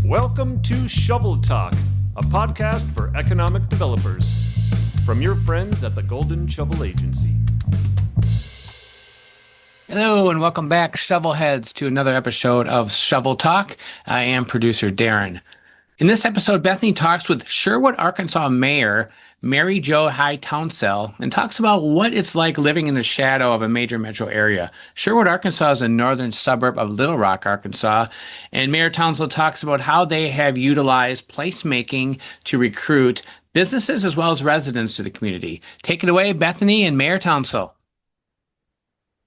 Welcome to ShovelTalk, a podcast for economic developers. From your friends at the Golden Shovel Agency. Hello and welcome back, Shovelheads, to another episode of Shovel Talk. I am producer Darren. In this episode, Bethany talks with Sherwood, Arkansas Mayor Mary Jo Heye-Townsell and talks about what it's like living in the shadow of a major metro area. Sherwood, Arkansas is a northern suburb of Little Rock, Arkansas, and Mayor Townsell talks about how they have utilized placemaking to recruit businesses as well as residents to the community. Take it away, Bethany and Mayor Townsell.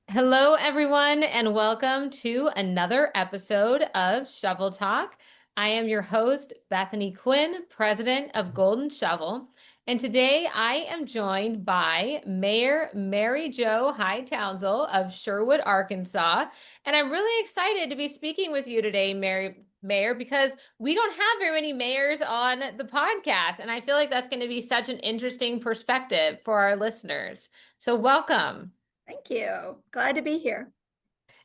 Hello, everyone, and welcome to another episode of Shovel Talk. I am your host, Bethany Quinn, president of Golden Shovel, and today I am joined by Mayor Mary Jo Heye-Townsell of Sherwood, Arkansas, and I'm really excited to be speaking with you today, Mayor, because we don't have very many mayors on the podcast, and I feel like that's going to be such an interesting perspective for our listeners. So welcome. Thank you. Glad to be here.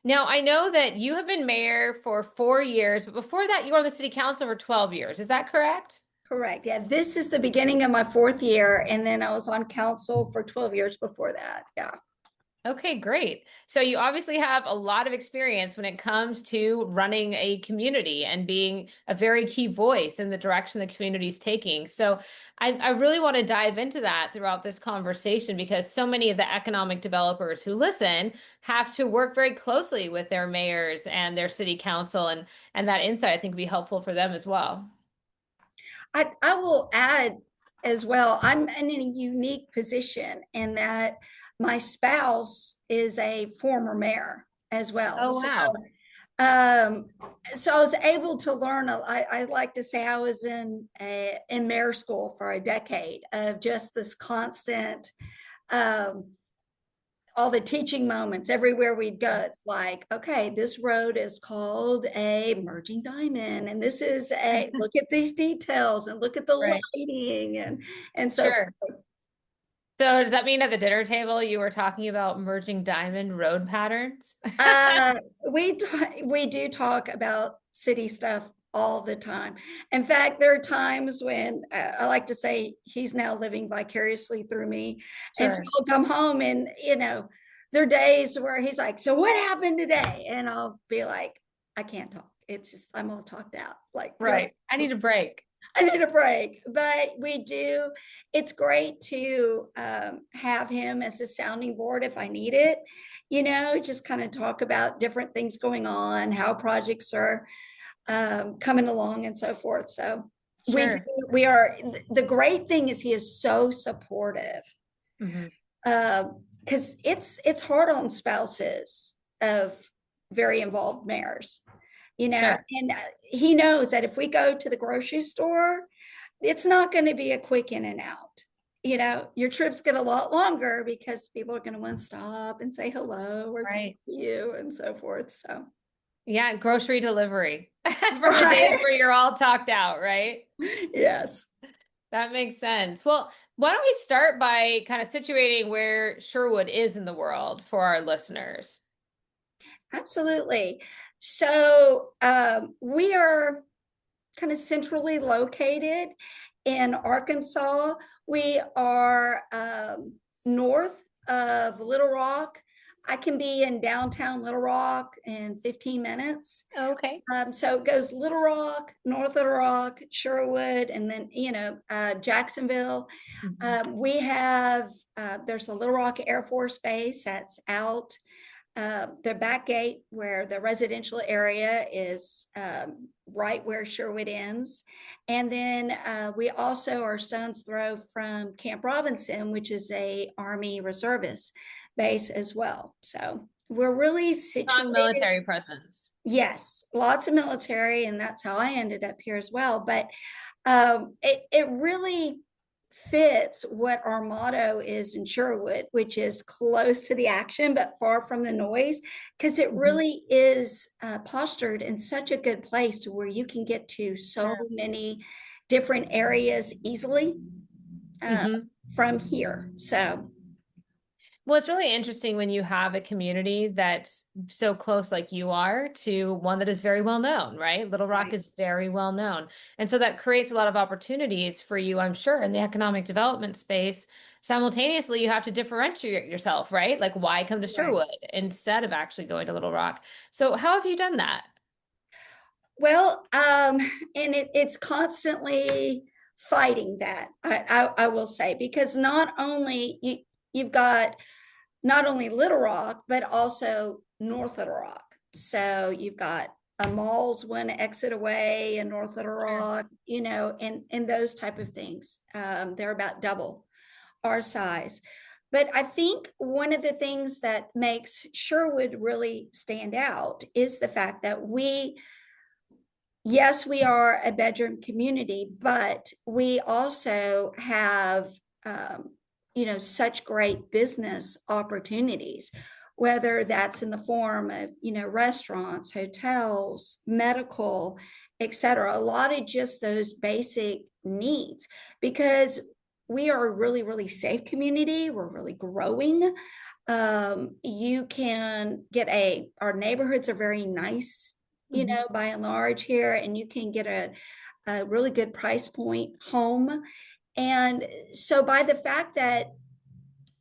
Now, I know that you have been mayor for 4 years, but before that, you were on the city council for 12 years. Is that correct? Correct. Yeah, this is the beginning of my 4th year, and then I was on council for 12 years before that. Yeah. Okay, great. So you obviously have a lot of experience when it comes to running a community and being a very key voice in the direction the community is taking. So I really want to dive into that throughout this conversation because so many of the economic developers who listen have to work very closely with their mayors and their city council, and that insight I think would be helpful for them as well. I will add as well, I'm in a unique position in that my spouse is a former mayor as well. Oh, wow. So I was able to learn. I like to say I was in mayor school for a decade of just this constant, all the teaching moments everywhere we'd go. It's like, okay, this road is called a merging diamond, and this is a look at these details and look at the Right. lighting and so. Sure. So does that mean at the dinner table you were talking about merging diamond road patterns? We do talk about city stuff all the time. In fact, there are times when I like to say he's now living vicariously through me. Sure. And so I'll come home and, there are days where he's like, so what happened today? And I'll be like, I can't talk. It's just, I'm all talked out. Like, right. I need a break. I need a break, but it's great to have him as a sounding board if I need it, just kind of talk about different things going on, how projects are coming along and so forth. So Sure. we are, the great thing is he is so supportive because it's hard on spouses of very involved mayors. Sure. And he knows that if we go to the grocery store, it's not going to be a quick in and out. Your trips get a lot longer because people are going to want to stop and say hello or talk to you and so forth. So, yeah, grocery delivery for the days where you're all talked out, right? Yes. That makes sense. Well, why don't we start by kind of situating where Sherwood is in the world for our listeners? Absolutely. So we are kind of centrally located in Arkansas. We are north of Little Rock. I can be in downtown Little Rock in 15 minutes. Okay. So it goes Little Rock, North Little Rock, Sherwood, and then, Jacksonville. We have, there's a Little Rock Air Force Base that's out. The back gate where the residential area is right where Sherwood ends. And then we also are stone's throw from Camp Robinson, which is a Army reservist base as well. So we're really situated. Strong military presence. Yes, lots of military, and that's how I ended up here as well. But it really fits what our motto is in Sherwood, which is close to the action but far from the noise, because it really is postured in such a good place to where you can get to so many different areas easily from here. So Well, it's really interesting when you have a community that's so close like you are to one that is very well known, right? Little Rock Right. is very well known. And so that creates a lot of opportunities for you, I'm sure, in the economic development space. Simultaneously, you have to differentiate yourself, right? Like, why come to Right. Sherwood instead of actually going to Little Rock? So, how have you done that? Well, and it's constantly fighting that, I will say, because not only you've got not only Little Rock, but also North Little Rock. So you've got a mall's one exit away in North Little Sure. Rock, and those type of things. They're about double our size. But I think one of the things that makes Sherwood really stand out is the fact that yes, we are a bedroom community, but we also have, such great business opportunities, whether that's in the form of, restaurants, hotels, medical, et cetera. A lot of just those basic needs, because we are a really, really safe community. We're really growing. You can get our neighborhoods are very nice, Mhm. by and large here, and you can get a really good price point home. And so by the fact that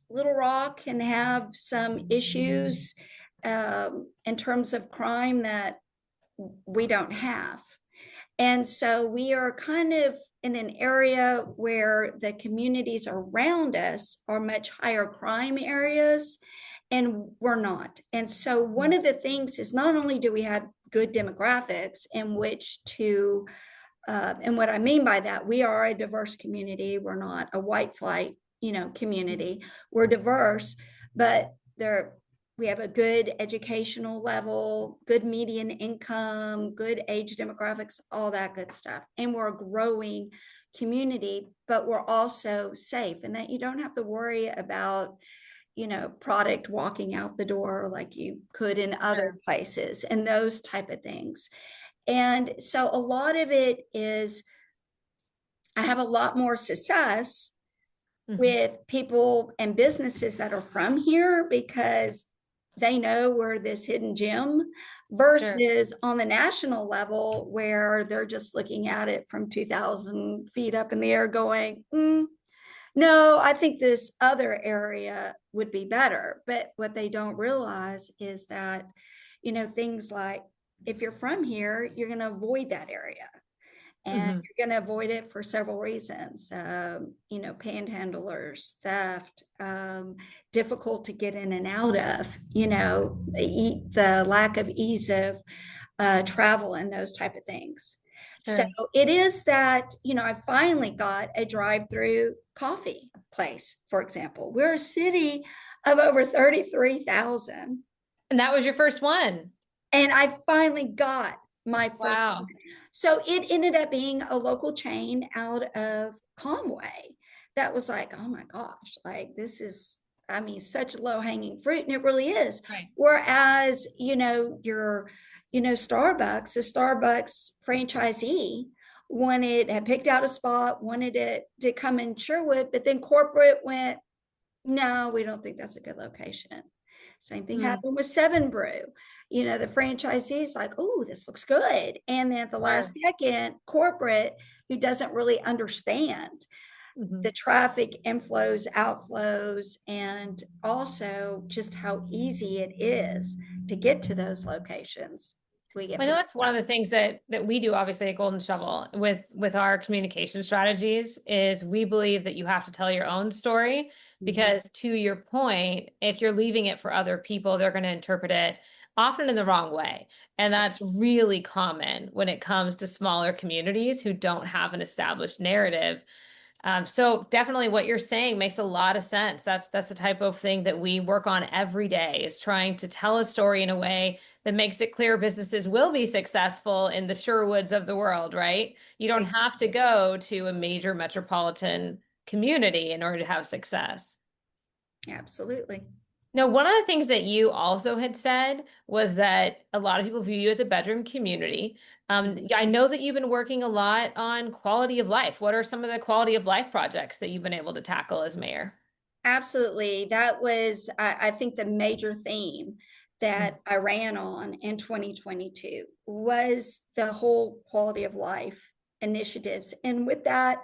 Little Rock can have some issues in terms of crime that we don't have. And so we are kind of in an area where the communities around us are much higher crime areas, and we're not. And so one of the things is not only do we have good demographics in which to, and what I mean by that, we are a diverse community. We're not a white flight, community. We're diverse, but we have a good educational level, good median income, good age demographics, all that good stuff. And we're a growing community, but we're also safe, and that you don't have to worry about, product walking out the door like you could in other Sure. places and those type of things. And so a lot of it is, I have a lot more success Mhm. with people and businesses that are from here because they know we're this hidden gem, Sure. versus on the national level where they're just looking at it from 2,000 feet up in the air going, no, I think this other area would be better. But what they don't realize is that, things like, if you're from here, you're going to avoid that area. And Mhm. you're going to avoid it for several reasons, panhandlers, theft, difficult to get in and out of, the lack of ease of travel and those type of things. So Sure. it is that, I finally got a drive-through coffee place, for example. We're a city of over 33,000, And that was your first one. and I finally got my first one. Wow. So it ended up being a local chain out of Conway that was like, oh my gosh, like this is, I mean, such low hanging fruit. And it really is. Right. Whereas, Starbucks, the Starbucks franchisee had picked out a spot, wanted it to come in Sherwood, but then corporate went, no, we don't think that's a good location. Same thing Mm. happened with Seven Brew. The franchisee's like, oh, this looks good. And then at the Sure. last second, corporate, who doesn't really understand the Mhm. traffic inflows, outflows, and also just how easy it is to get to those locations. We get I know pushed that's one of out. the things that we do obviously at Golden Shovel with our communication strategies is we believe that you have to tell your own story because to your point, if you're leaving it for other people, they're going to interpret it often in the wrong way. And that's really common when it comes to smaller communities who don't have an established narrative. So definitely what you're saying makes a lot of sense. That's the type of thing that we work on every day is trying to tell a story in a way that makes it clear businesses will be successful in the Sherwoods of the world, right? You don't have to Exactly. go to a major metropolitan community in order to have success. Absolutely. Now, one of the things that you also had said was that a lot of people view you as a bedroom community. I know that you've been working a lot on quality of life. What are some of the quality of life projects that you've been able to tackle as mayor? Absolutely. That was, I think, the major theme that I ran on in 2022 was the whole quality of life initiatives. And with that,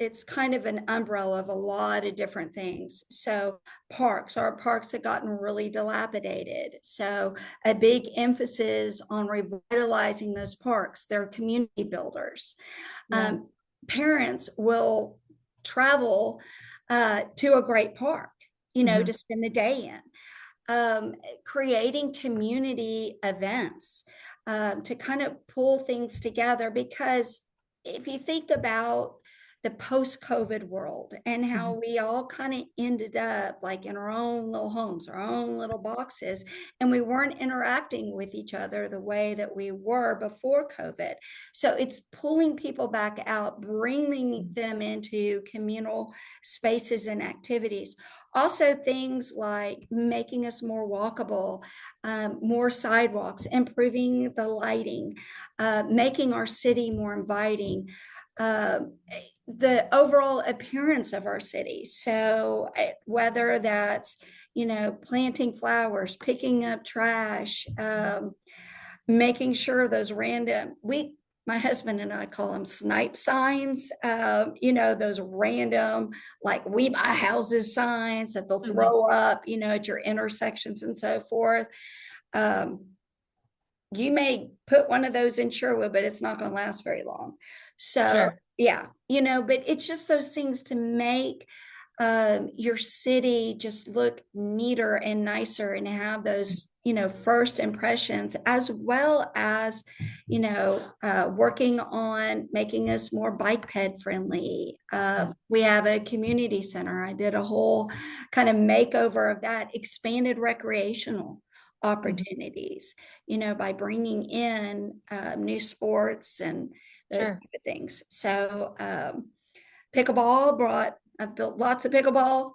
it's kind of an umbrella of a lot of different things. So our parks have gotten really dilapidated. So a big emphasis on revitalizing those parks. They're community builders. Yeah. Parents will travel to a great park, to spend the day in. Creating community events to kind of pull things together, because if you think about the post-COVID world and how we all kind of ended up like in our own little homes, our own little boxes, and we weren't interacting with each other the way that we were before COVID. So it's pulling people back out, bringing them into communal spaces and activities. Also, things like making us more walkable, more sidewalks, improving the lighting, making our city more inviting, the overall appearance of our city. So whether that's, planting flowers, picking up trash, making sure those my husband and I call them snipe signs, those random, like we buy houses signs that they'll throw up, at your intersections and so forth. You may put one of those in Sherwood, but it's not going to last very long. So, Sure. yeah, but it's just those things to make your city just look neater and nicer and have those, first impressions, as well as, working on making us more bike ped friendly. We have a community center. I did a whole kind of makeover of that, expanded recreational opportunities, by bringing in new sports and those type of things. So pickleball I've built lots of pickleball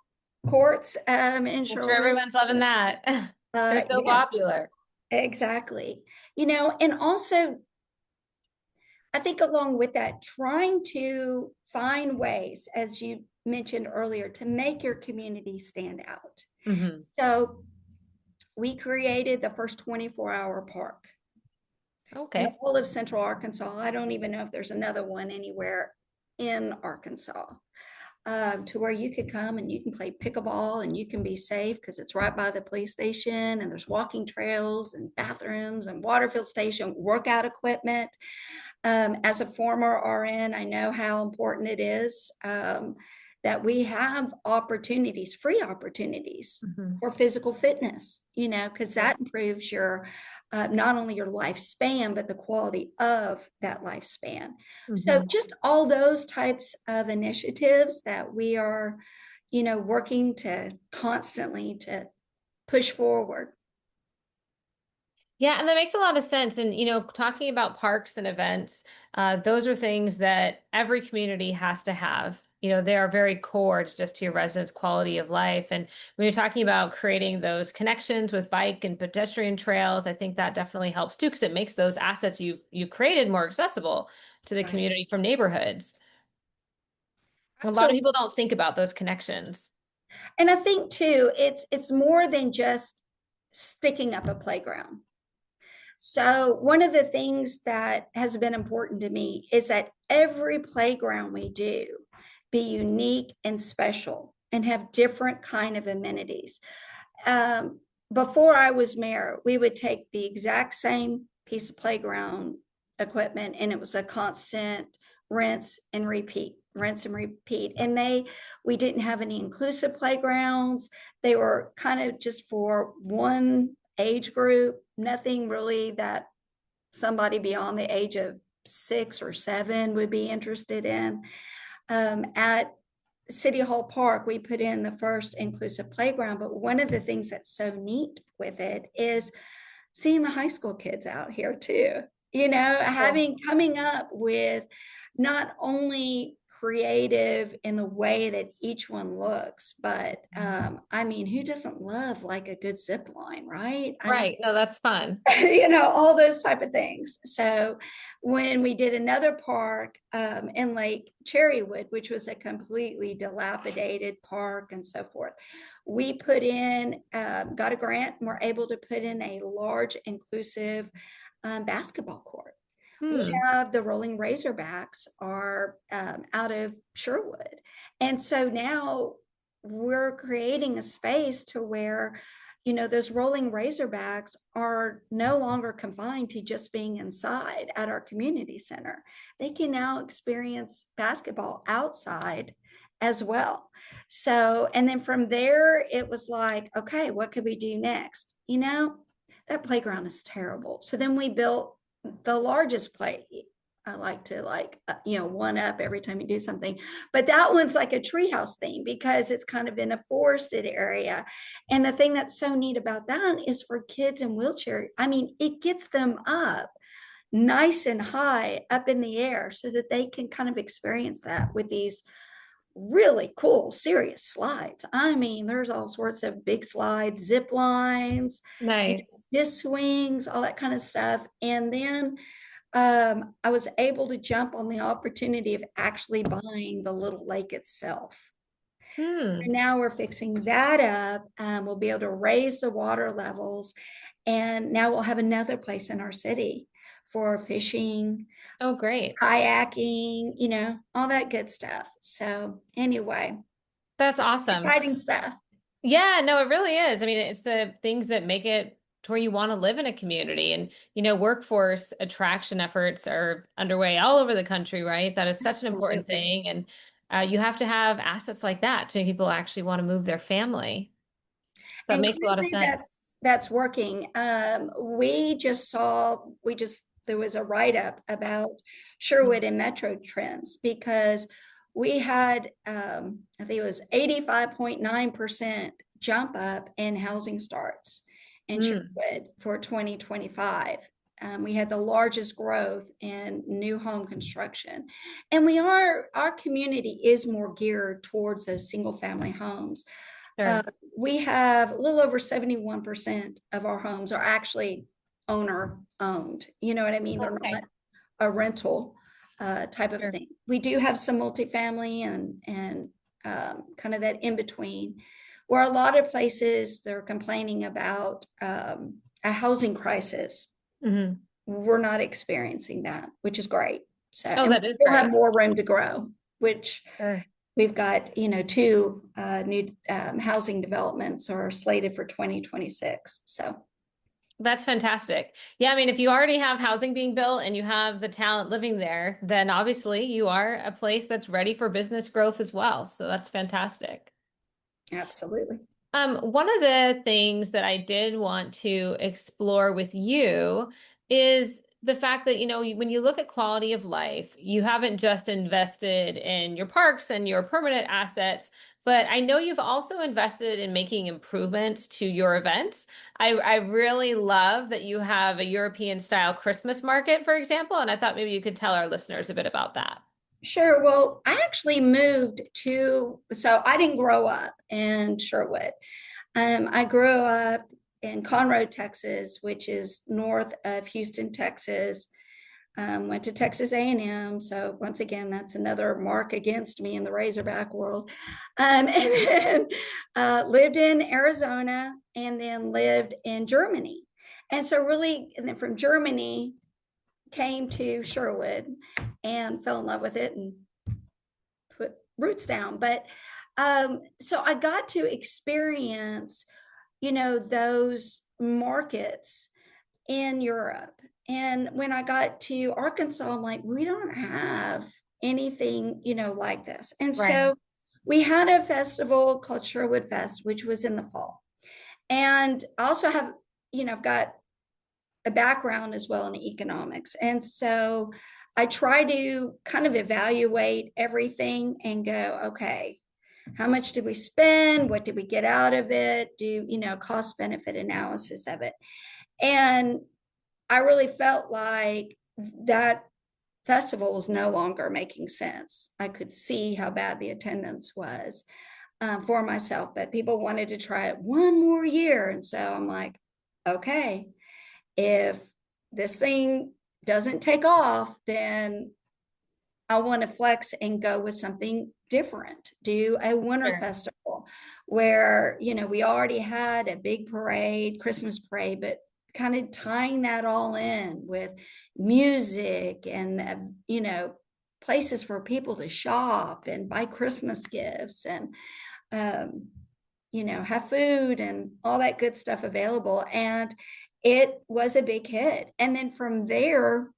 courts in Sherwood. Sure, everyone's loving that. They're so popular. Exactly. And also I think along with that, trying to find ways, as you mentioned earlier, to make your community stand out. So we created the first 24-hour park. Okay. In all of Central Arkansas. I don't even know if there's another one anywhere in Arkansas, to where you could come and you can play pickleball and you can be safe because it's right by the police station, and there's walking trails and bathrooms and water fill station, workout equipment. As a former RN, I know how important it is that we have opportunities, free opportunities for physical fitness, because that improves your, not only your lifespan, but the quality of that lifespan. So just all those types of initiatives that we are, working to constantly to push forward. Yeah, and that makes a lot of sense. And, talking about parks and events, those are things that every community has to have. They are very core to your residents' quality of life. And when you're talking about creating those connections with bike and pedestrian trails, I think that definitely helps too, because it makes those assets you created more accessible to the community from neighborhoods. A lot of people don't think about those connections. And I think too, it's more than just sticking up a playground. So one of the things that has been important to me is that every playground we do be unique and special and have different kind of amenities. Before I was mayor, we would take the exact same piece of playground equipment, and it was a constant rinse and repeat. And we didn't have any inclusive playgrounds. They were kind of just for one age group, nothing really that somebody beyond the age of 6 or 7 would be interested in. At City Hall Park, we put in the first inclusive playground, but one of the things that's so neat with it is seeing the high school kids out here too, coming up with not only creative in the way that each one looks. But I mean, who doesn't love like a good zip line, right? Right. No, that's fun. All those type of things. So when we did another park in Lake Cherrywood, which was a completely dilapidated park and so forth, we put in, got a grant and were able to put in a large inclusive basketball court. We have the Rolling Razorbacks are out of Sherwood. And so now we're creating a space to where, those Rolling Razorbacks are no longer confined to just being inside at our community center. They can now experience basketball outside as well. So, and then from there, it was like, okay, what could we do next? That playground is terrible. So then we built the largest play. I like to one up every time you do something, but that one's like a treehouse thing because it's kind of in a forested area. And the thing that's so neat about that is for kids in wheelchair, I mean, it gets them up nice and high up in the air so that they can kind of experience that with these really cool, serious slides. I mean, there's all sorts of big slides, zip lines, Nice. disc swings, all that kind of stuff. And then I was able to jump on the opportunity of actually buying the little lake itself. And now we're fixing that up. We'll be able to raise the water levels. And now we'll have another place in our city for fishing. Oh, great. Kayaking, all that good stuff. So anyway, That's awesome. exciting stuff. Yeah, no, it really is. I mean, it's the things that make it to where you want to live in a community. And, workforce attraction efforts are underway all over the country, right? That is such an important thing. And you have to have assets like that to make people actually want to move their family. That makes a lot of sense. That's working. There was a write-up about Sherwood and Metro trends because we had, I think it was 85.9% jump up in housing starts in Sherwood for 2025. We had the largest growth in new home construction. And our community is more geared towards those single family homes. Sure. We have a little over 71% of our homes are actually owner owned. You know what I mean? They're not a rental type of thing. We do have some multifamily and kind of that in between, where a lot of places they're complaining about a housing crisis. We're not experiencing that, which is great. So that is we'll great. have more room to grow, which we've got, 2 new housing developments are slated for 2026. So that's fantastic. Yeah, I mean, if you already have housing being built and you have the talent living there, then obviously you are a place that's ready for business growth as well. So that's fantastic. Absolutely. One of the things that I did want to explore with you is the fact that, when you look at quality of life, you haven't just invested in your parks and your permanent assets, but I know you've also invested in making improvements to your events. I really love that you have a European style Christmas market, for example, and I thought maybe you could tell our listeners a bit about that. Sure. Well, I actually so I didn't grow up in Sherwood. I grew up in Conroe, Texas, which is north of Houston, Texas. Went to Texas A&M. So once again, that's another mark against me in the Razorback world. And then lived in Arizona and then lived in Germany. And then from Germany, came to Sherwood and fell in love with it and put roots down. But so I got to experience, those markets in Europe. And when I got to Arkansas, I'm like, we don't have anything, like this. And so we had a festival called Sherwood Fest, which was in the fall. And I also have, I've got a background as well in economics. And so I try to kind of evaluate everything and go, okay, how much did we spend? What did we get out of it? Do, cost benefit analysis of it. And I really felt like that festival was no longer making sense. I could see how bad the attendance was for myself, but people wanted to try it one more year. And so I'm like, okay, if this thing doesn't take off, then I want to flex and go with something different, do a winter festival where, we already had a big parade, Christmas parade, but kind of tying that all in with music and, places for people to shop and buy Christmas gifts and, have food and all that good stuff available. And it was a big hit. And then from there,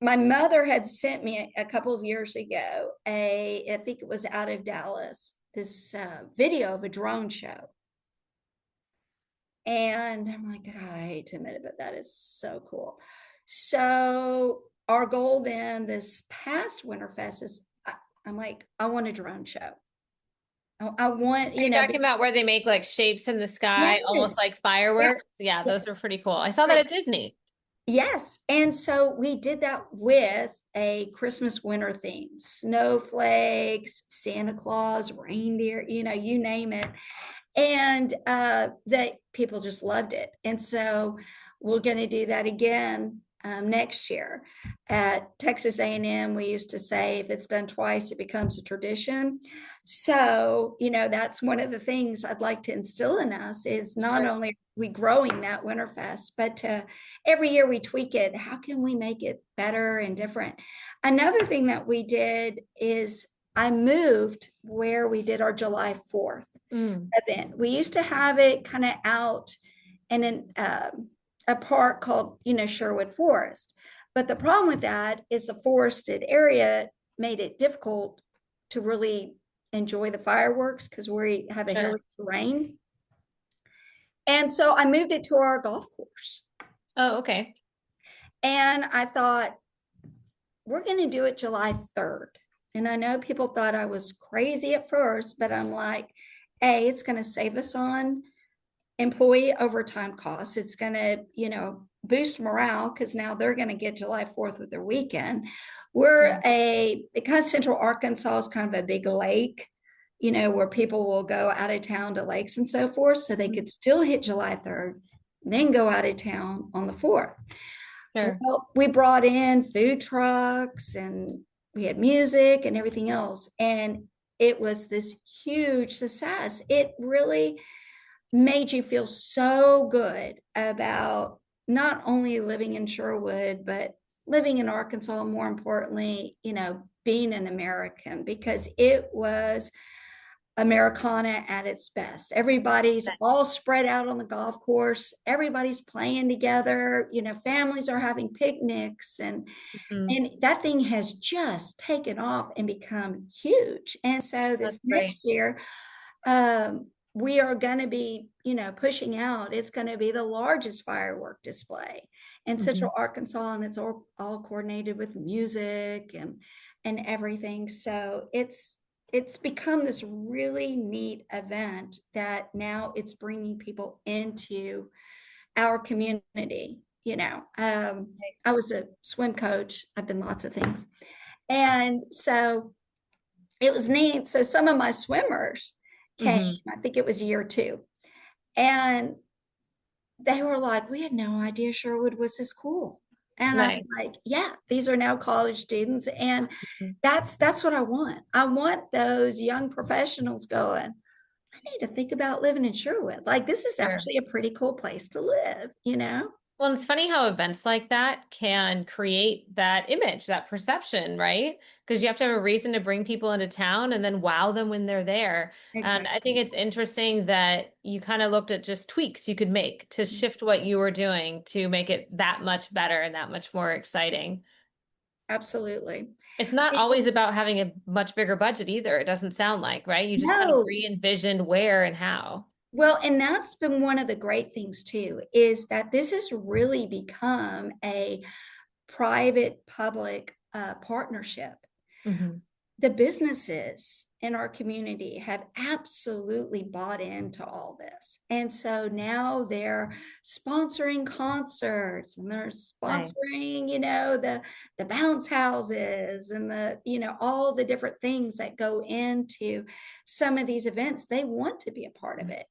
my mother had sent me a couple of years ago, I think it was out of Dallas, this video of a drone show. And I'm like, God, I hate to admit it, but that is so cool. So our goal then this past Winterfest is, I'm like, I want a drone show. I want, Are you talking about where they make like shapes in the sky, Yes. almost like fireworks? Yeah, those are pretty cool. I saw that at Disney. Yes. And so we did that with a Christmas winter theme, snowflakes, Santa Claus, reindeer, you name it. And that people just loved it. And so we're going to do that again next year at Texas A&M. We used to say if it's done twice, it becomes a tradition. So, that's one of the things I'd like to instill in us is not only are we growing that Winterfest, but every year we tweak it. How can we make it better and different? Another thing that we did is I moved where we did our July 4th event. We used to have it kind of out in a park called, Sherwood Forest. But the problem with that is the forested area made it difficult to really enjoy the fireworks because we have a hilly terrain. And so I moved it to our golf course. Oh, okay. And I thought, we're going to do it July 3rd. And I know people thought I was crazy at first, but I'm like, it's going to save us on employee overtime costs. It's going to, boost morale because now they're going to get July 4th with their weekend. We're because Central Arkansas is kind of a big lake, where people will go out of town to lakes and so forth. So they could still hit July 3rd, then go out of town on the 4th. Sure. Well, we brought in food trucks and we had music and everything else. And it was this huge success. It really made you feel so good about not only living in Sherwood, but living in Arkansas, more importantly, being an American, because it was Americana at its best. Everybody's all spread out on the golf course. Everybody's playing together. Families are having picnics and that thing has just taken off and become huge. And so this next year, we are going to be, pushing out. It's going to be the largest firework display in Central Arkansas, and it's all coordinated with music and everything. So it's become this really neat event that now it's bringing people into our community. I was a swim coach. I've been lots of things. And so it was neat. So some of my swimmers came, I think it was year 2. And they were like, we had no idea Sherwood was this cool. And I'm like, yeah, these are now college students. And that's what I want. I want those young professionals going, I need to think about living in Sherwood. Like, this is actually a pretty cool place to live, Well, it's funny how events like that can create that image, that perception, right? Because you have to have a reason to bring people into town and then wow them when they're there. Exactly. And I think it's interesting that you kind of looked at just tweaks you could make to shift what you were doing to make it that much better and that much more exciting. Absolutely. It's not always about having a much bigger budget either. It doesn't sound like, right? You just kind of re-envisioned where and how. Well, and that's been one of the great things too, is that this has really become a private public partnership. The businesses in our community have absolutely bought into all this. And so now they're sponsoring concerts, and they're Nice. sponsoring, the bounce houses and all the different things that go into some of these events. They want to be a part of it.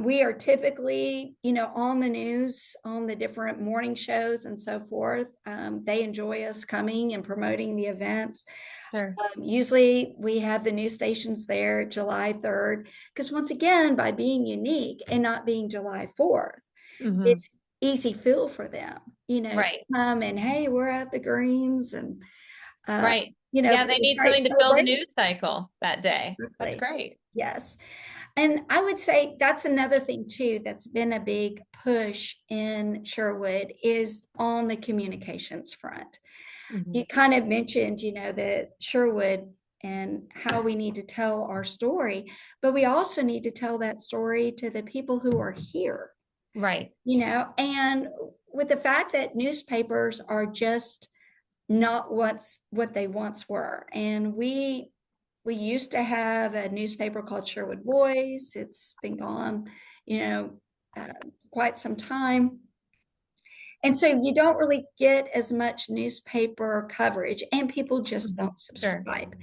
We are typically, on the news, on the different morning shows and so forth. They enjoy us coming and promoting the events. Sure. Usually we have the news stations there July 3rd, because once again, by being unique and not being July 4th, it's easy fill for them, Right. come and, hey, we're at the Greens, and, Right. for Yeah, they this need great something to fill the celebration. news cycle that day. That's Exactly. great. Yes. And I would say that's another thing too that's been a big push in Sherwood, is on the communications front. You kind of mentioned, that Sherwood and how we need to tell our story, but we also need to tell that story to the people who are here, Right. and with the fact that newspapers are just not what they once were. And we used to have a newspaper called Sherwood Voice. It's been gone, quite some time. And so you don't really get as much newspaper coverage, and people just don't subscribe.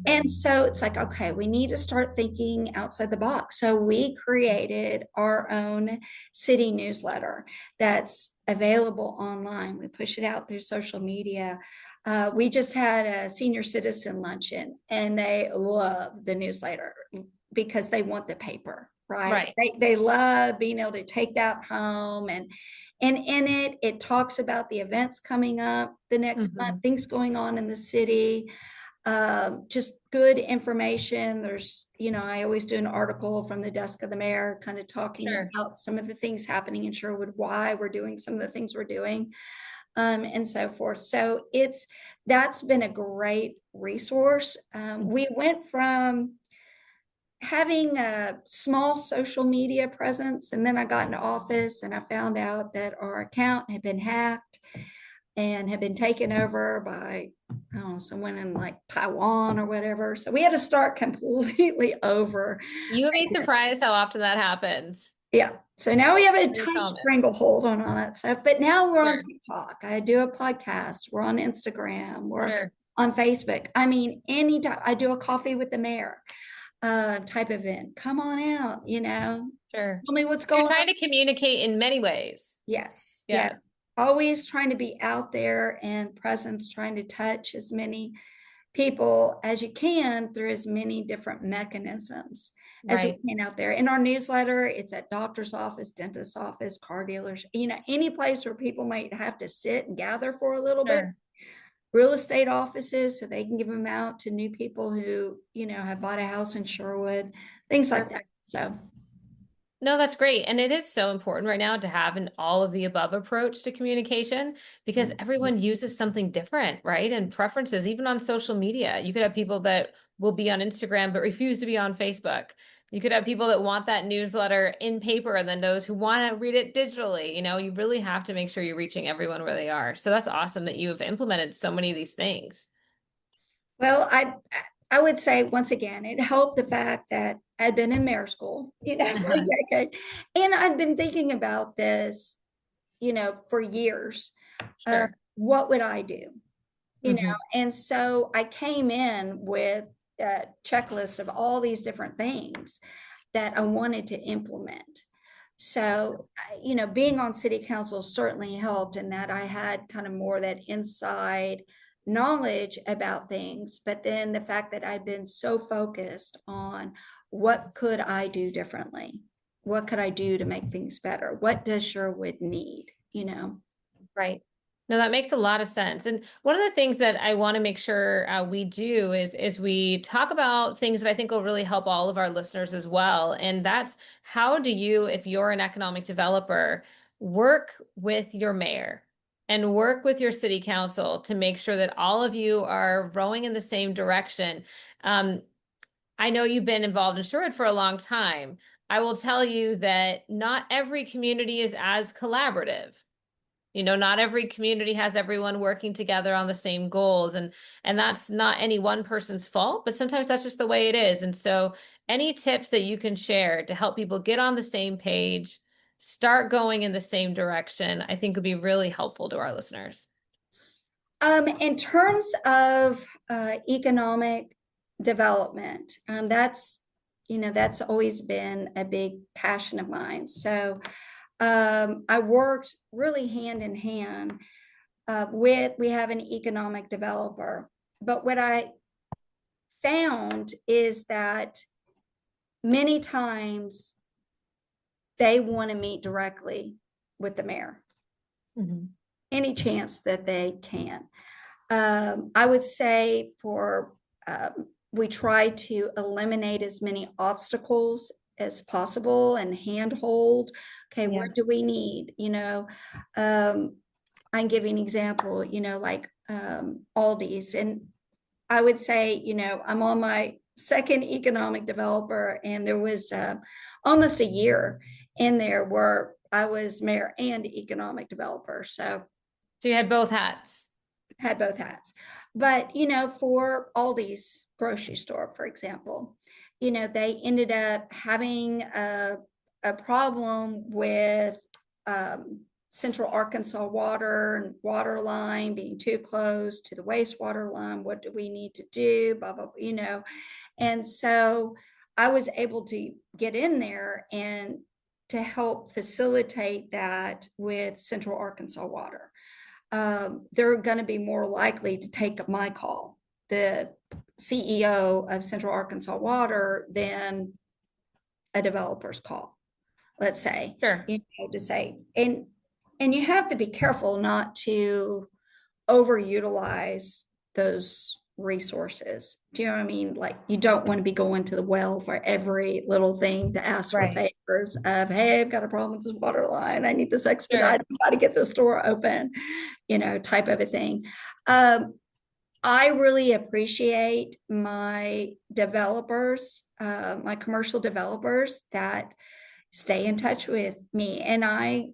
And so it's like, okay, we need to start thinking outside the box. So we created our own city newsletter that's available online. We push it out through social media. We just had a senior citizen luncheon, and they love the newsletter because they want the paper, right? They love being able to take that home, and in it talks about the events coming up the next month, things going on in the city, just good information. There's, I always do an article from the desk of the mayor, kind of talking about some of the things happening in Sherwood, why we're doing some of the things we're doing, and so forth. So that's been a great resource. We went from having a small social media presence, and then I got into office and I found out that our account had been hacked and had been taken over by, I don't know, someone in like Taiwan or whatever. So we had to start completely over. You would be surprised how often that happens. Yeah. So now we have a tight stranglehold on all that stuff. But now we're on TikTok. I do a podcast. We're on Instagram. We're on Facebook. I mean, anytime I do a coffee with the mayor type event, come on out, Tell me what's going on. You're trying to communicate in many ways. Yes. Yeah. Always trying to be out there and presence, trying to touch as many people as you can through as many different mechanisms as we can out there. In our newsletter, it's at doctor's office, dentist's office, car dealers, any place where people might have to sit and gather for a little bit. Real estate offices, so they can give them out to new people who, have bought a house in Sherwood, things like that. So. No, that's great. And it is so important right now to have an all of the above approach to communication, because everyone uses something different, right? And preferences, even on social media. You could have people that will be on Instagram but refuse to be on Facebook. You could have people that want that newsletter in paper, and then those who want to read it digitally. You really have to make sure you're reaching everyone where they are. So that's awesome that you have implemented so many of these things. Well, I would say, once again, it helped the fact that I'd been in mayor school, for a decade. And I'd been thinking about this, for years. What would I do? And so I came in with a checklist of all these different things that I wanted to implement. So, being on city council certainly helped in that I had kind of more that inside knowledge about things, but then the fact that I've been so focused on what could I do differently? What could I do to make things better? What does Sherwood need? Right. No, that makes a lot of sense. And one of the things that I want to make sure we do is we talk about things that I think will really help all of our listeners as well. And that's, how do you, if you're an economic developer, work with your mayor and work with your city council to make sure that all of you are rowing in the same direction? I know you've been involved in Sherwood for a long time. I will tell you that not every community is as collaborative. Not every community has everyone working together on the same goals, and that's not any one person's fault, but sometimes that's just the way it is. And so any tips that you can share to help people get on the same page, start going in the same direction, I think would be really helpful to our listeners. In terms of economic development, that's always been a big passion of mine. So I worked really hand in hand we have an economic developer. But what I found is that many times they want to meet directly with the mayor, any chance that they can. I would say we try to eliminate as many obstacles as possible and handhold. Okay, what do we need? I'm giving an example, like Aldi's. And I would say, I'm on my second economic developer, and there was almost a year in there where I was mayor and economic developer. So you had both hats. Had both hats. But, for Aldi's grocery store, for example, they ended up having a problem with Central Arkansas water and water line being too close to the wastewater line. What do we need to do? Blah, blah, blah, And so I was able to get in there and to help facilitate that with Central Arkansas water. They're going to be more likely to take my call, the CEO of Central Arkansas Water, than a developer's call, let's say. Sure. To say, and you have to be careful not to overutilize those resources. Do you know what I mean? Like, you don't want to be going to the well for every little thing to ask for favors of, hey, I've got a problem with this water line. I need this expedited. Got to get the store open, type of a thing. I really appreciate my developers, my commercial developers that stay in touch with me, and I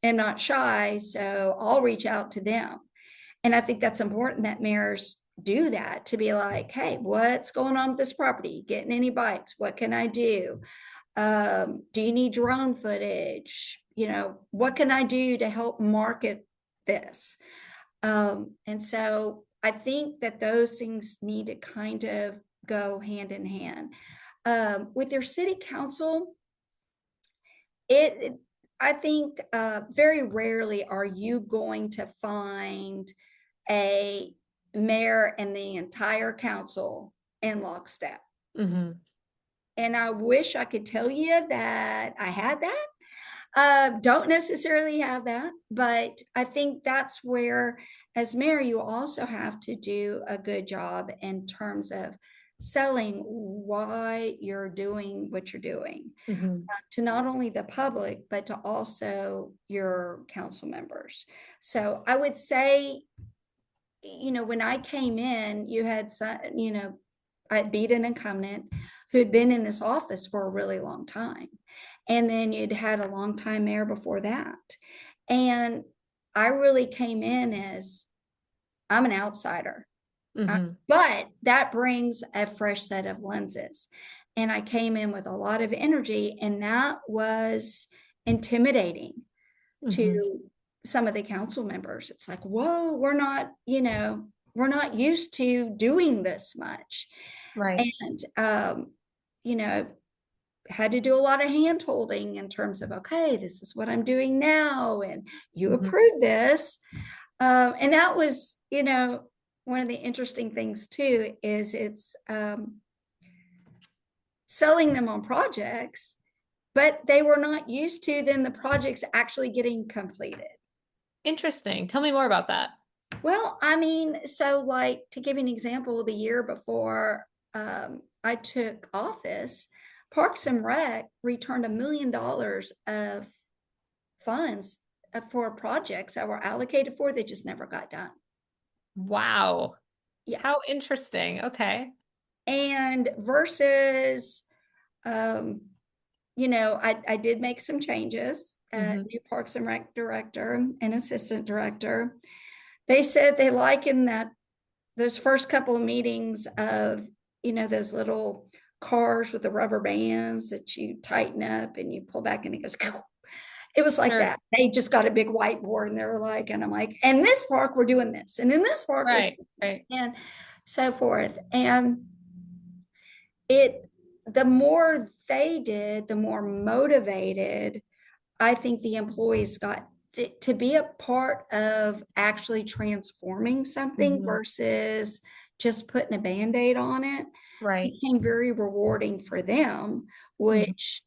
am not shy, so I'll reach out to them. And I think that's important that mayors do that, to be like, hey, what's going on with this property? Getting any bites? What can I do? Do you need drone footage? What can I do to help market this? And so I think that those things need to kind of go hand in hand. With your city council, I think very rarely are you going to find a mayor and the entire council in lockstep. And I wish I could tell you that I had that. Don't necessarily have that, but I think that's where, as mayor, you also have to do a good job in terms of selling why you're doing what you're doing to not only the public, but to also your council members. So I would say, when I came in, you had some, I beat an incumbent who'd been in this office for a really long time. And then you'd had a long time mayor before that. And I really came in as, I'm an outsider. But that brings a fresh set of lenses. And I came in with a lot of energy, and that was intimidating to some of the council members. It's like, whoa, we're not used to doing this much. Right. And, had to do a lot of hand holding in terms of, okay, this is what I'm doing now. And you approve this. And that was, one of the interesting things too, is it's selling them on projects, but they were not used to then the projects actually getting completed. Interesting. Tell me more about that. Well, so like, to give you an example, the year before I took office, Parks and Rec returned $1 million of funds for projects that were allocated for, they just never got done. Wow. Yeah. How interesting. Okay. And versus I did make some changes. New Parks and Rec director and assistant director. They said they likened those first couple of meetings of, those little cars with the rubber bands that you tighten up and you pull back and it goes. It was like Sure. that. They just got a big whiteboard and they're like, and I'm like, and this park we're doing this, and in this park we're Right, doing this, right. and so forth. And the more they did, the more motivated I think the employees got to be a part of actually transforming something versus just putting a Band-Aid on it. Right. Became very rewarding for them, which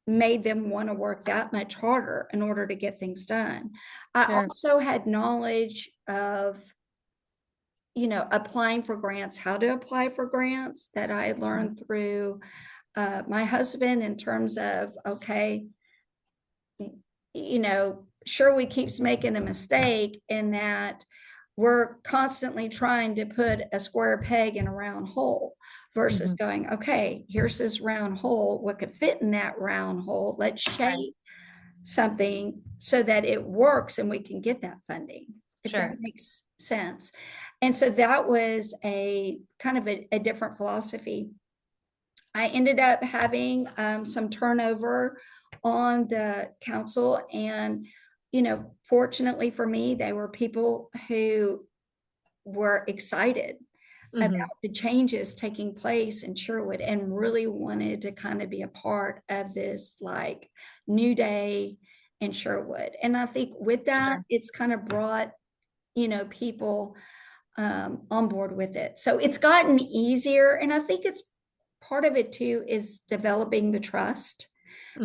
made them want to work that much harder in order to get things done. I Sure. also had knowledge of, applying for grants, how to apply for grants that I had learned through my husband in terms of, okay, Sherwood keeps making a mistake in that we're constantly trying to put a square peg in a round hole versus going, okay, here's this round hole. What could fit in that round hole? Let's shape something so that it works and we can get that funding, if that makes sense. And so that was a kind of a different philosophy. I ended up having some turnover on the council, and fortunately for me, they were people who were excited about the changes taking place in Sherwood and really wanted to kind of be a part of this like new day in Sherwood. And I think with that, it's kind of brought people on board with it. So it's gotten easier, and I think it's part of it too is developing the trust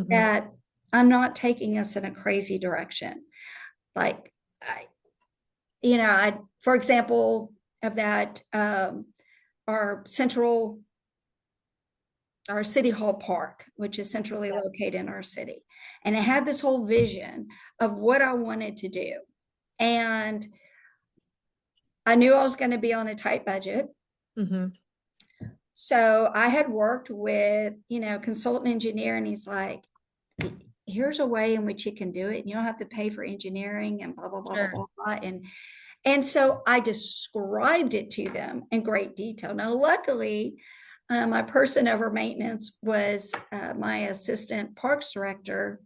that I'm not taking us in a crazy direction. Like, for example, of that, our city hall park, which is centrally located in our city. And I had this whole vision of what I wanted to do. And I knew I was going to be on a tight budget. So I had worked with, consultant engineer, and he's like, here's a way in which you can do it. And you don't have to pay for engineering and blah, blah, blah, blah, blah. And so I described it to them in great detail. Now, luckily, my person over maintenance was my assistant parks director.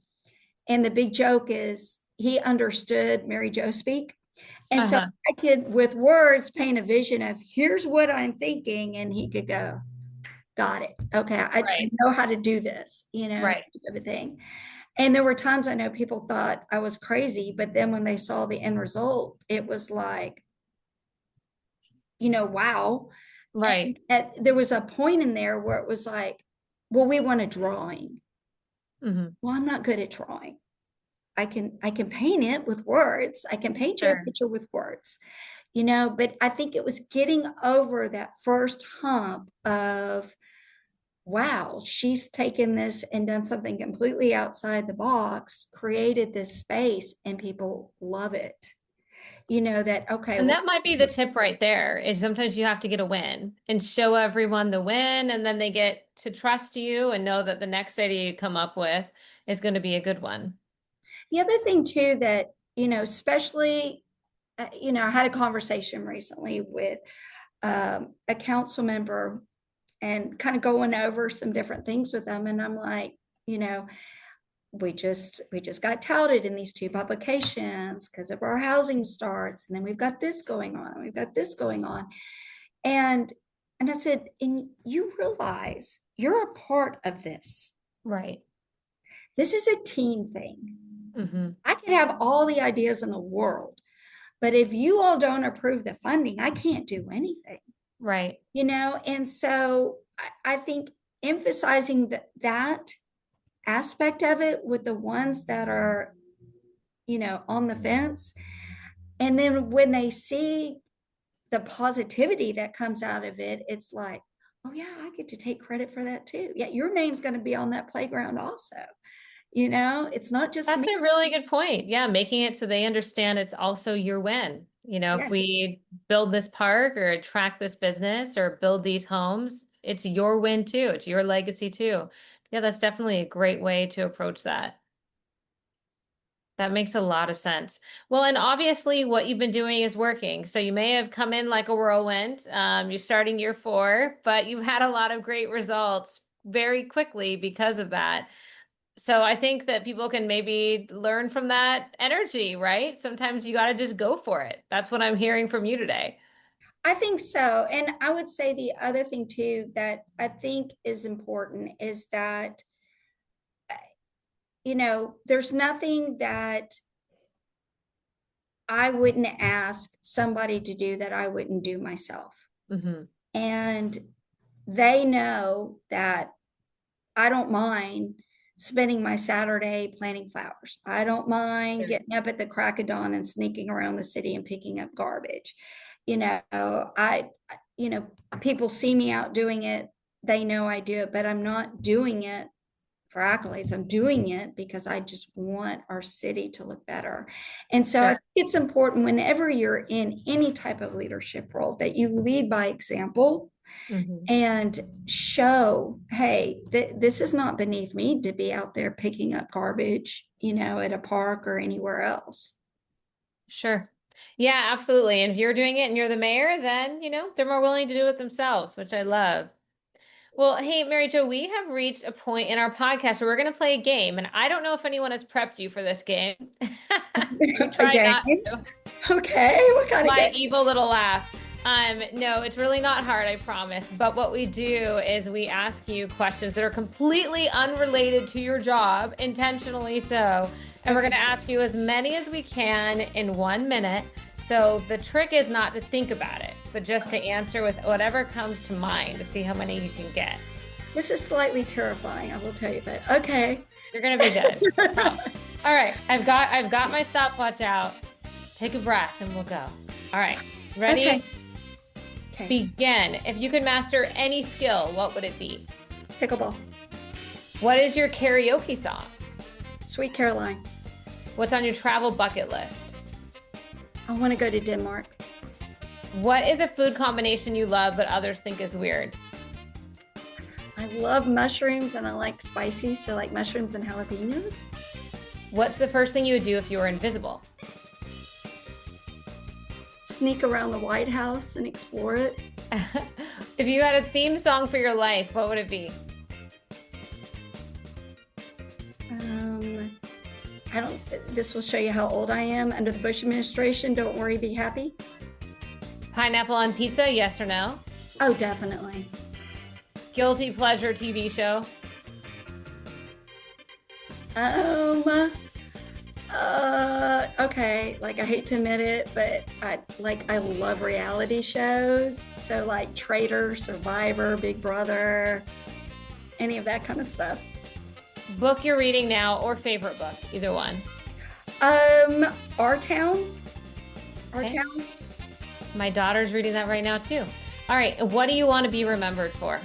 And the big joke is he understood Mary Jo speak. And so I could, with words, paint a vision of here's what I'm thinking. And he could go, got it. Okay. I know how to do this, type of a thing. And there were times I know people thought I was crazy, but then when they saw the end result, it was like, wow. Right. And there was a point in there where it was like, well, we want a drawing. Well, I'm not good at drawing. I can paint it with words. I can paint you a picture with words, but I think it was getting over that first hump of, wow, she's taken this and done something completely outside the box, created this space, and people love it. Okay. And that might be the tip right there, is sometimes you have to get a win and show everyone the win, and then they get to trust you and know that the next idea you come up with is going to be a good one. The other thing too that, especially, I had a conversation recently with a council member and kind of going over some different things with them. And I'm like, we just got touted in these two publications because of our housing starts. And then we've got this going on. We've got this going on. And I said, and you realize you're a part of this. Right. This is a team thing. I can have all the ideas in the world, but if you all don't approve the funding, I can't do anything. Right. And so I think emphasizing that aspect of it with the ones that are, on the fence. And then when they see the positivity that comes out of it, it's like, oh yeah, I get to take credit for that too. Yeah, your name's going to be on that playground also. It's not just That's me. a really good point. Yeah, making it so they understand it's also your win. If we build this park or attract this business or build these homes, it's your win too. It's your legacy too. Yeah, that's definitely a great way to approach that. That makes a lot of sense. Well, and obviously what you've been doing is working. So you may have come in like a whirlwind. You're starting year 4, but you've had a lot of great results very quickly because of that. So I think that people can maybe learn from that energy, right? Sometimes you got to just go for it. That's what I'm hearing from you today. I think so. And I would say the other thing too that I think is important is that, there's nothing that I wouldn't ask somebody to do that I wouldn't do myself. Mm-hmm. And they know that I don't mind spending my Saturday planting flowers. I don't mind getting up at the crack of dawn and sneaking around the city and picking up garbage. People see me out doing it. They know I do it, but I'm not doing it for accolades. I'm doing it because I just want our city to look better. And so I think it's important whenever you're in any type of leadership role that you lead by example. Mm-hmm. And show, hey, this is not beneath me to be out there picking up garbage, at a park or anywhere else. Sure. Yeah, absolutely. And if you're doing it and you're the mayor, then, they're more willing to do it themselves, which I love. Well, hey, Mary Jo, we have reached a point in our podcast where we're going to play a game. And I don't know if anyone has prepped you for this game. Try not to. Okay. What kind of game? My evil little laugh. No, it's really not hard, I promise. But what we do is we ask you questions that are completely unrelated to your job, intentionally so. And we're going to ask you as many as we can in 1 minute. So the trick is not to think about it, but just to answer with whatever comes to mind to see how many you can get. This is slightly terrifying, I will tell you, but okay. You're going to be good. All right, I've got my stopwatch out. Take a breath and we'll go. All right, ready? Okay. Begin. If you could master any skill, what would it be? Pickleball. What is your karaoke song? Sweet Caroline. What's on your travel bucket list? I want to go to Denmark. What is a food combination you love but others think is weird? I love mushrooms and I like spicy, so like mushrooms and jalapenos. What's the first thing you would do if you were invisible? Sneak around the White House and explore it. If you had a theme song for your life, what would it be? This will show you how old I am. Under the Bush administration, don't worry, be happy. Pineapple on pizza, yes or no? Oh, definitely. Guilty pleasure TV show? Okay, like I hate to admit it, but I love reality shows. So like Traitor, Survivor, Big Brother, any of that kind of stuff. Book you're reading now or favorite book, either one. Our Town. Our Towns. My daughter's reading that right now too. All right, what do you want to be remembered for?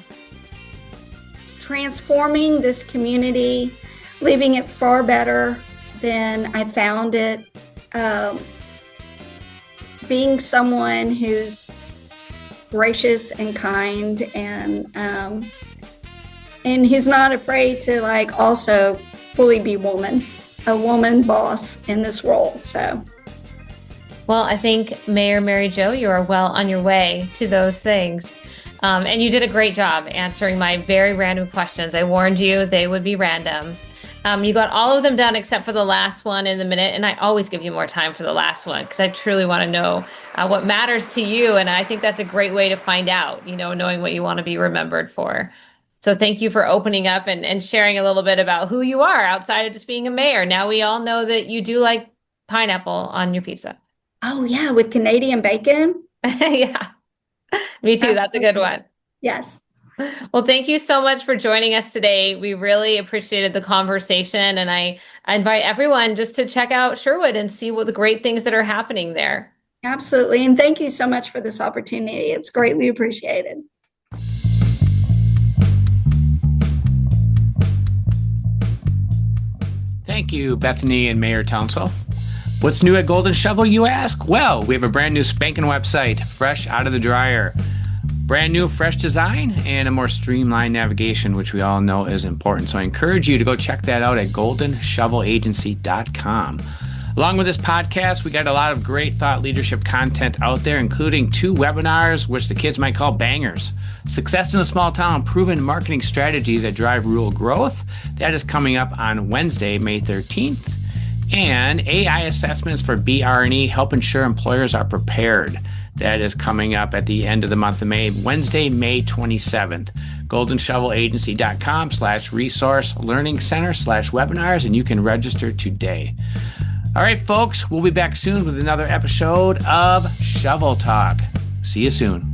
Transforming this community, leaving it far better than I found it. Being someone who's gracious and kind and who's not afraid to like also fully be a woman boss in this role. So, well, I think Mayor Mary Jo, you are well on your way to those things. And you did a great job answering my very random questions. I warned you they would be random. You got all of them done except for the last one in the minute. And I always give you more time for the last one because I truly want to know what matters to you. And I think that's a great way to find out, knowing what you want to be remembered for. So thank you for opening up and sharing a little bit about who you are outside of just being a mayor. Now we all know that you do like pineapple on your pizza. Oh, yeah, with Canadian bacon. Yeah, me too. Absolutely. That's a good one. Yes. Well, thank you so much for joining us today. We really appreciated the conversation. And I invite everyone just to check out Sherwood and see what the great things that are happening there. Absolutely. And thank you so much for this opportunity. It's greatly appreciated. Thank you, Bethany and Mayor Townsell. What's new at Golden Shovel, you ask? Well, we have a brand new spanking website, fresh out of the dryer. Brand new, fresh design and a more streamlined navigation, which we all know is important. So I encourage you to go check that out at goldenshovelagency.com. Along with this podcast, we got a lot of great thought leadership content out there, including 2 webinars, which the kids might call bangers. Success in a Small Town, Proven Marketing Strategies that Drive Rural Growth. That is coming up on Wednesday, May 13th. And AI Assessments for BR&E, Help Ensure Employers Are Prepared. That is coming up at the end of the month of May, Wednesday, May 27th. goldenshovelagency.com/resource learning center/webinars, and you can register today. All right, folks, we'll be back soon with another episode of Shovel Talk. See you soon.